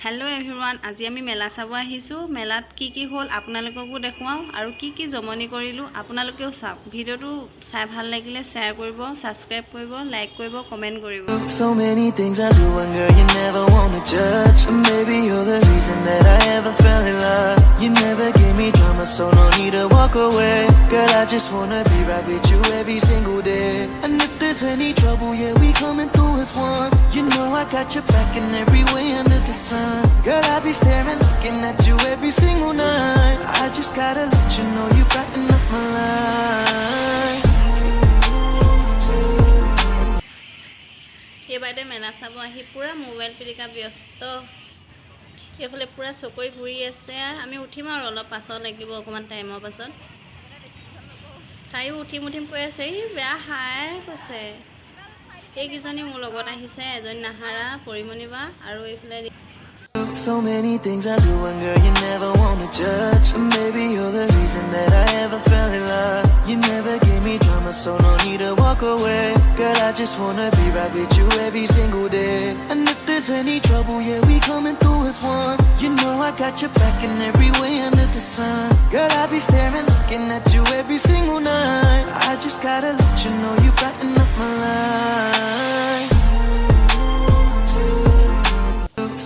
Hello एभरिवान আজি আমি মেলা চাব আহিছো মেলাত কি হল আপোনালোককো দেখুৱাও আৰু কি জমনি কৰিলো আপোনালোকেও চাওক ভিডিওটো চাই ভাল লাগিলে শেয়াৰ কৰিব সাবস্ক্ৰাইব কৰিব লাইক কৰিব কমেন্ট কৰিব So many things I do and girl you never want to judge. Maybe you're the reason that I ever fell in love. You never gave me drama, so no need to walk away. Girl, I just wanna be right with you every single day. And if there's any trouble, yeah, we coming through as one. You know I got your back in every way under the sun. Girl, I be staring, looking at you every single night. I just gotta let you know you brighten up my life. এই বাইদে মেলা চাব আহি পুৰা mobile পিৰিকা ব্যস্ত এফালে পুৰা চকই ঘূৰি আছে আমি উঠিম আৰু অলপ পাছত লাগিব অকমান টাইমৰ পাছত তাইও উঠিম কৈ আছে ই বেয়া হাই কৈছে এই কিজনী মোৰ লগত আহিছে এজনী নাহাৰা পৰিমণিবা আৰু এইফালে So many things I do and girl you never want to judge. Maybe you're the reason that I ever fell in love. You never gave me drama, so no need to walk away. Girl, I just wanna be right with you every single day. And if there's any trouble, yeah, we coming through as one. You know I got your back in every way under the sun. Girl, I be staring, looking at you every single night. I just gotta let you know you brighten up my life.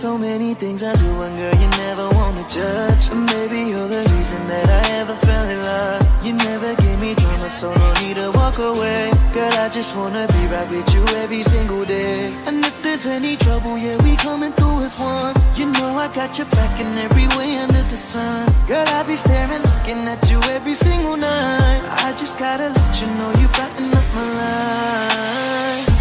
So many things I do and girl you never want to judge. Maybe you're the reason that I ever fell in love. You never gave me drama, so no need to walk away. Girl, I just wanna be right with you every single day. And if there's any trouble, yeah, we coming through as one. You know I got your back in every way under the sun. Girl, I be staring, looking at you every single night. I just gotta let you know you brighten up my life.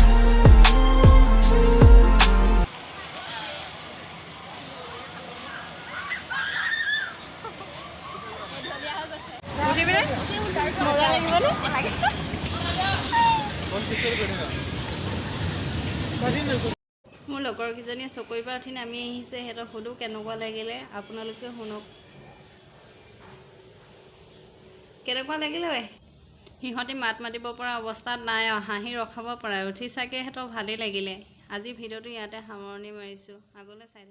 মোৰ লগৰ কিজনীয়ে চকৰি পৰা উঠি নামি আহিছে হেতৰ সুধো কেনেকুৱা লাগিলে আপোনালোকে শুনক কেনেকুৱা লাগিলে ঐ হিহতি মাত মাতিব পৰা অৱস্থাত নাই হাঁহি ৰখাব পৰা উঠি চাগে হেতৰ ভালেই লাগিলে আজি ভিডিওটো ইয়াতে সামৰণি মাৰিছো আগলৈ চাই